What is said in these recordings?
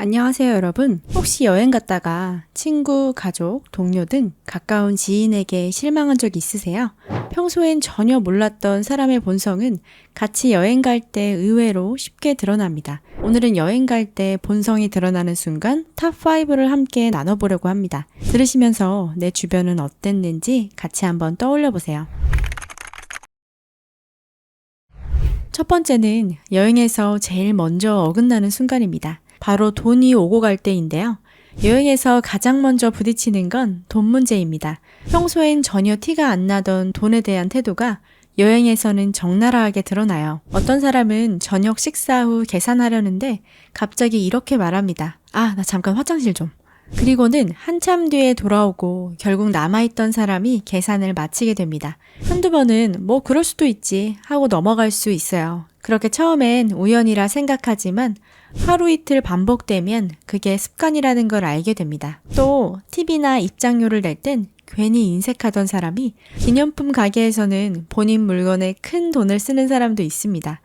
안녕하세요, 여러분. 혹시 여행 갔다가 친구, 가족, 동료 등 가까운 지인에게 실망한 적 있으세요? 평소엔 전혀 몰랐던 사람의 본성은 같이 여행 갈 때 의외로 쉽게 드러납니다. 오늘은 여행 갈 때 본성이 드러나는 순간 탑5를 함께 나눠보려고 합니다. 들으시면서 내 주변은 어땠는지 같이 한번 떠올려 보세요. 첫 번째는 여행에서 제일 먼저 어긋나는 순간입니다. 바로 돈이 오고 갈 때인데요. 여행에서 가장 먼저 부딪히는 건 돈 문제입니다. 평소엔 전혀 티가 안 나던 돈에 대한 태도가 여행에서는 적나라하게 드러나요. 어떤 사람은 저녁 식사 후 계산하려는데 갑자기 이렇게 말합니다. 나 잠깐 화장실 좀. 그리고는 한참 뒤에 돌아오고 결국 남아있던 사람이 계산을 마치게 됩니다. 한두 번은 뭐 그럴 수도 있지 하고 넘어갈 수 있어요. 그렇게 처음엔 우연이라 생각하지만 하루 이틀 반복되면 그게 습관이라는 걸 알게 됩니다. 또 TV나 입장료를 낼 땐 괜히 인색하던 사람이 기념품 가게에서는 본인 물건에 큰 돈을 쓰는 사람도 있습니다.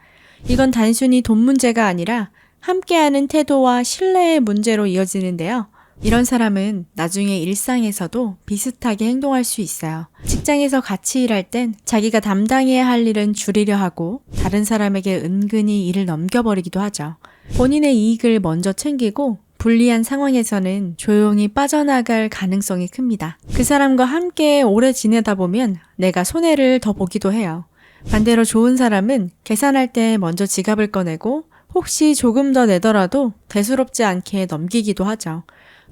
이건 단순히 돈 문제가 아니라 함께하는 태도와 신뢰의 문제로 이어지는데요. 이런 사람은 나중에 일상에서도 비슷하게 행동할 수 있어요. 직장에서 같이 일할 땐 자기가 담당해야 할 일은 줄이려 하고 다른 사람에게 은근히 일을 넘겨버리기도 하죠. 본인의 이익을 먼저 챙기고 불리한 상황에서는 조용히 빠져나갈 가능성이 큽니다. 그 사람과 함께 오래 지내다 보면 내가 손해를 더 보기도 해요. 반대로 좋은 사람은 계산할 때 먼저 지갑을 꺼내고 혹시 조금 더 내더라도 대수롭지 않게 넘기기도 하죠.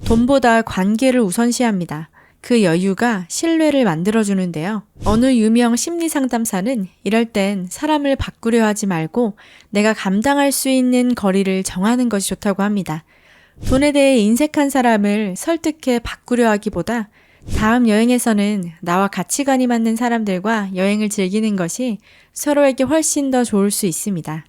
돈보다 관계를 우선시합니다. 그 여유가 신뢰를 만들어주는데요. 어느 유명 심리상담사는 이럴 땐 사람을 바꾸려 하지 말고 내가 감당할 수 있는 거리를 정하는 것이 좋다고 합니다. 돈에 대해 인색한 사람을 설득해 바꾸려 하기보다 다음 여행에서는 나와 가치관이 맞는 사람들과 여행을 즐기는 것이 서로에게 훨씬 더 좋을 수 있습니다.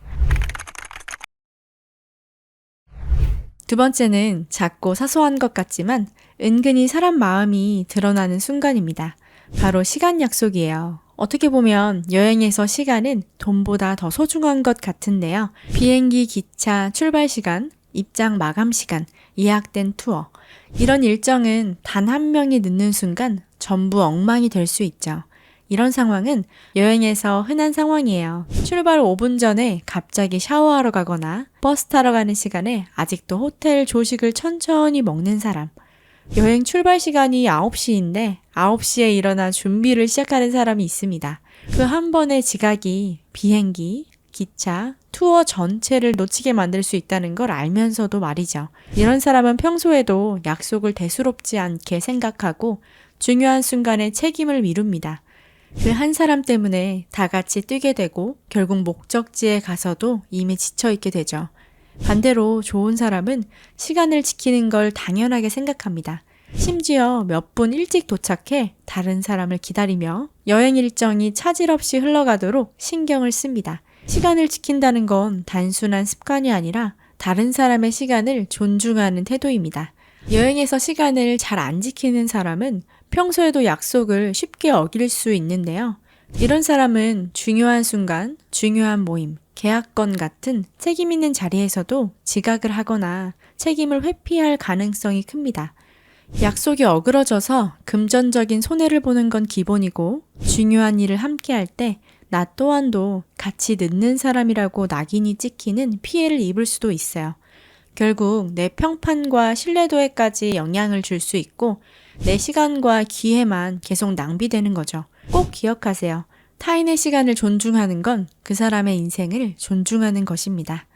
두 번째는 작고 사소한 것 같지만 은근히 사람 마음이 드러나는 순간입니다. 바로 시간 약속이에요. 어떻게 보면 여행에서 시간은 돈보다 더 소중한 것 같은데요. 비행기, 기차, 출발 시간, 입장 마감 시간, 예약된 투어. 이런 일정은 단 한 명이 늦는 순간 전부 엉망이 될 수 있죠. 이런 상황은 여행에서 흔한 상황이에요. 출발 5분 전에 갑자기 샤워하러 가거나 버스 타러 가는 시간에 아직도 호텔 조식을 천천히 먹는 사람. 여행 출발 시간이 9시인데 9시에 일어나 준비를 시작하는 사람이 있습니다. 그 한 번의 지각이 비행기, 기차, 투어 전체를 놓치게 만들 수 있다는 걸 알면서도 말이죠. 이런 사람은 평소에도 약속을 대수롭지 않게 생각하고 중요한 순간에 책임을 미룹니다. 그 한 사람 때문에 다 같이 뛰게 되고 결국 목적지에 가서도 이미 지쳐있게 되죠. 반대로 좋은 사람은 시간을 지키는 걸 당연하게 생각합니다. 심지어 몇 분 일찍 도착해 다른 사람을 기다리며 여행 일정이 차질 없이 흘러가도록 신경을 씁니다. 시간을 지킨다는 건 단순한 습관이 아니라 다른 사람의 시간을 존중하는 태도입니다. 여행에서 시간을 잘 안 지키는 사람은 평소에도 약속을 쉽게 어길 수 있는데요. 이런 사람은 중요한 순간, 중요한 모임, 계약건 같은 책임 있는 자리에서도 지각을 하거나 책임을 회피할 가능성이 큽니다. 약속이 어그러져서 금전적인 손해를 보는 건 기본이고 중요한 일을 함께 할 때 나 또한도 같이 늦는 사람이라고 낙인이 찍히는 피해를 입을 수도 있어요. 결국 내 평판과 신뢰도에까지 영향을 줄 수 있고 내 시간과 기회만 계속 낭비되는 거죠. 꼭 기억하세요. 타인의 시간을 존중하는 건 그 사람의 인생을 존중하는 것입니다.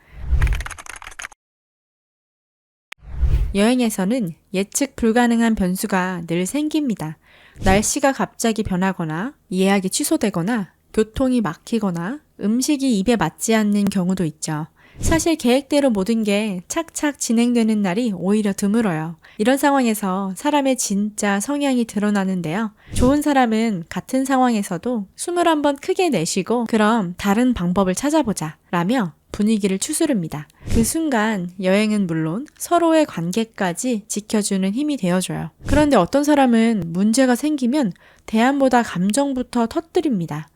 여행에서는 예측 불가능한 변수가 늘 생깁니다. 날씨가 갑자기 변하거나 예약이 취소되거나 교통이 막히거나 음식이 입에 맞지 않는 경우도 있죠. 사실 계획대로 모든 게 착착 진행되는 날이 오히려 드물어요. 이런 상황에서 사람의 진짜 성향이 드러나는데요. 좋은 사람은 같은 상황에서도 숨을 한번 크게 내쉬고 그럼 다른 방법을 찾아보자 라며 분위기를 추스릅니다. 그 순간 여행은 물론 서로의 관계까지 지켜주는 힘이 되어줘요. 그런데 어떤 사람은 문제가 생기면 대안보다 감정부터 터뜨립니다.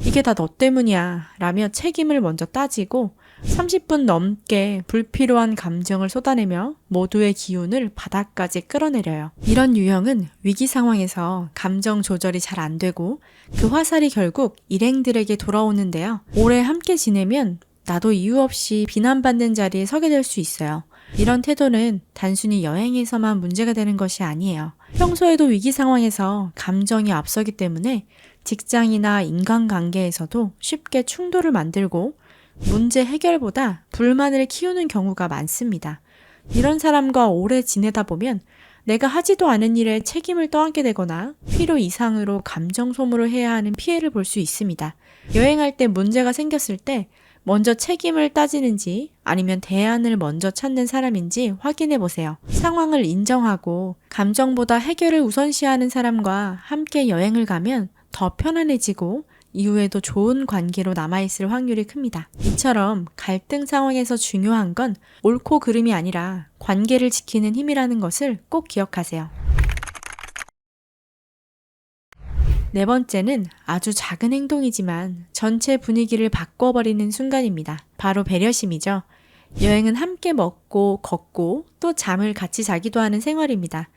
이게 다 너 때문이야 라며 책임을 먼저 따지고 30분 넘게 불필요한 감정을 쏟아내며 모두의 기운을 바닥까지 끌어내려요. 이런 유형은 위기 상황에서 감정 조절이 잘 안 되고 그 화살이 결국 일행들에게 돌아오는데요. 오래 함께 지내면 나도 이유 없이 비난받는 자리에 서게 될 수 있어요. 이런 태도는 단순히 여행에서만 문제가 되는 것이 아니에요. 평소에도 위기 상황에서 감정이 앞서기 때문에 직장이나 인간관계에서도 쉽게 충돌을 만들고 문제 해결보다 불만을 키우는 경우가 많습니다. 이런 사람과 오래 지내다 보면 내가 하지도 않은 일에 책임을 떠안게 되거나 필요 이상으로 감정 소모를 해야 하는 피해를 볼 수 있습니다. 여행할 때 문제가 생겼을 때 먼저 책임을 따지는지 아니면 대안을 먼저 찾는 사람인지 확인해 보세요. 상황을 인정하고 감정보다 해결을 우선시하는 사람과 함께 여행을 가면 더 편안해지고 이후에도 좋은 관계로 남아있을 확률이 큽니다. 이처럼 갈등 상황에서 중요한 건 옳고 그름이 아니라 관계를 지키는 힘이라는 것을 꼭 기억하세요. 네 번째는 아주 작은 행동이지만 전체 분위기를 바꿔버리는 순간입니다. 바로 배려심이죠. 여행은 함께 먹고 걷고 또 잠을 같이 자기도 하는 생활입니다.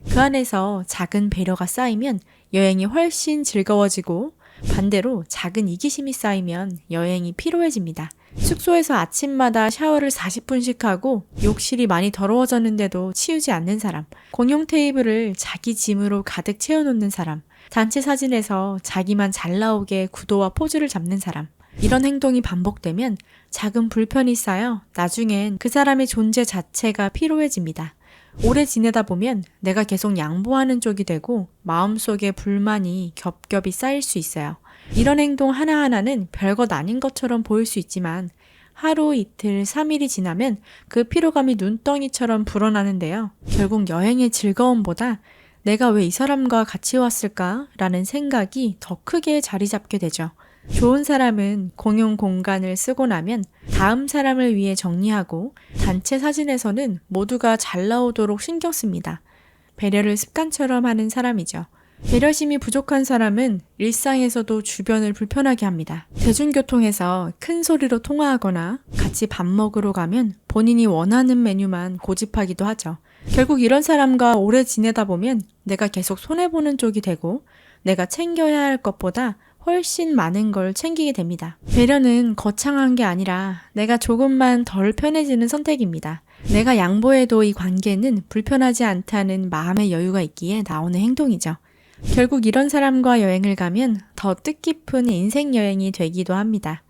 그 안에서 작은 배려가 쌓이면 여행이 훨씬 즐거워지고 반대로 작은 이기심이 쌓이면 여행이 피로해집니다. 숙소에서 아침마다 샤워를 40분씩 하고 욕실이 많이 더러워졌는데도 치우지 않는 사람, 공용 테이블을 자기 짐으로 가득 채워놓는 사람, 단체 사진에서 자기만 잘 나오게 구도와 포즈를 잡는 사람. 이런 행동이 반복되면 작은 불편이 쌓여 나중엔 그 사람의 존재 자체가 피로해집니다. 오래 지내다 보면 내가 계속 양보하는 쪽이 되고 마음속에 불만이 겹겹이 쌓일 수 있어요. 이런 행동 하나하나는 별것 아닌 것처럼 보일 수 있지만 하루, 이틀, 3일이 지나면 그 피로감이 눈덩이처럼 불어나는데요. 결국 여행의 즐거움보다 내가 왜 이 사람과 같이 왔을까? 라는 생각이 더 크게 자리 잡게 되죠. 좋은 사람은 공용 공간을 쓰고 나면 다음 사람을 위해 정리하고 단체 사진에서는 모두가 잘 나오도록 신경 씁니다. 배려를 습관처럼 하는 사람이죠. 배려심이 부족한 사람은 일상에서도 주변을 불편하게 합니다. 대중교통에서 큰 소리로 통화하거나 같이 밥 먹으러 가면 본인이 원하는 메뉴만 고집하기도 하죠. 결국 이런 사람과 오래 지내다 보면 내가 계속 손해보는 쪽이 되고 내가 챙겨야 할 것보다 훨씬 많은 걸 챙기게 됩니다. 배려는 거창한 게 아니라 내가 조금만 덜 편해지는 선택입니다. 내가 양보해도 이 관계는 불편하지 않다는 마음의 여유가 있기에 나오는 행동이죠. 결국 이런 사람과 여행을 가면 더 뜻깊은 인생 여행이 되기도 합니다.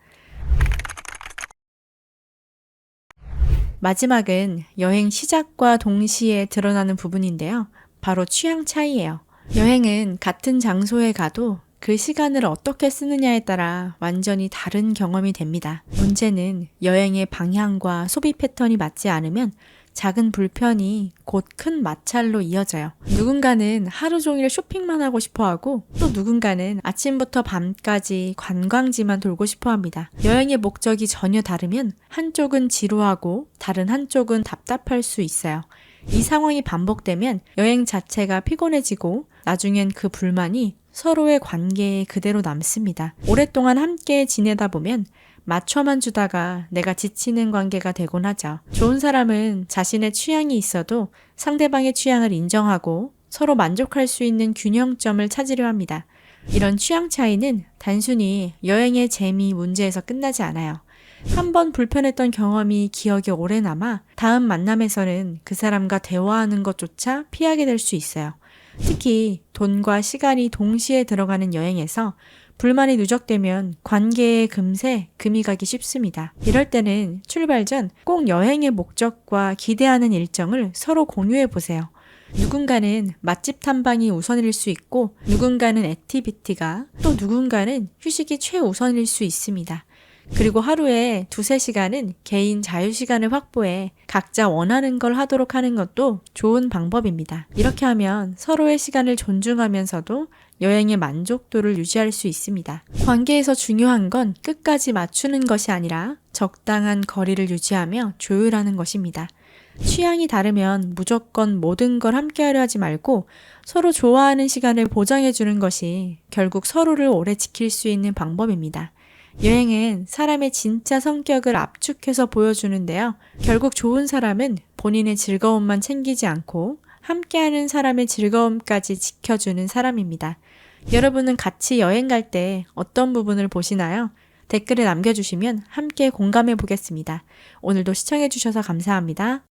마지막은 여행 시작과 동시에 드러나는 부분인데요. 바로 취향 차이예요. 여행은 같은 장소에 가도 그 시간을 어떻게 쓰느냐에 따라 완전히 다른 경험이 됩니다. 문제는 여행의 방향과 소비 패턴이 맞지 않으면 작은 불편이 곧 큰 마찰로 이어져요. 누군가는 하루 종일 쇼핑만 하고 싶어 하고 또 누군가는 아침부터 밤까지 관광지만 돌고 싶어 합니다. 여행의 목적이 전혀 다르면 한쪽은 지루하고 다른 한쪽은 답답할 수 있어요. 이 상황이 반복되면 여행 자체가 피곤해지고 나중엔 그 불만이 서로의 관계에 그대로 남습니다. 오랫동안 함께 지내다 보면 맞춰만 주다가 내가 지치는 관계가 되곤 하죠. 좋은 사람은 자신의 취향이 있어도 상대방의 취향을 인정하고 서로 만족할 수 있는 균형점을 찾으려 합니다. 이런 취향 차이는 단순히 여행의 재미 문제에서 끝나지 않아요. 한번 불편했던 경험이 기억에 오래 남아 다음 만남에서는 그 사람과 대화하는 것조차 피하게 될 수 있어요. 특히 돈과 시간이 동시에 들어가는 여행에서 불만이 누적되면 관계에 금세 금이 가기 쉽습니다. 이럴 때는 출발 전 꼭 여행의 목적과 기대하는 일정을 서로 공유해 보세요. 누군가는 맛집 탐방이 우선일 수 있고 누군가는 액티비티가 또 누군가는 휴식이 최우선일 수 있습니다. 그리고 하루에 2-3시간은 개인 자유시간을 확보해 각자 원하는 걸 하도록 하는 것도 좋은 방법입니다. 이렇게 하면 서로의 시간을 존중하면서도 여행의 만족도를 유지할 수 있습니다. 관계에서 중요한 건 끝까지 맞추는 것이 아니라 적당한 거리를 유지하며 조율하는 것입니다. 취향이 다르면 무조건 모든 걸 함께 하려 하지 말고 서로 좋아하는 시간을 보장해 주는 것이 결국 서로를 오래 지킬 수 있는 방법입니다. 여행은 사람의 진짜 성격을 압축해서 보여주는데요. 결국 좋은 사람은 본인의 즐거움만 챙기지 않고 함께하는 사람의 즐거움까지 지켜주는 사람입니다. 여러분은 같이 여행 갈 때 어떤 부분을 보시나요? 댓글을 남겨주시면 함께 공감해 보겠습니다. 오늘도 시청해주셔서 감사합니다.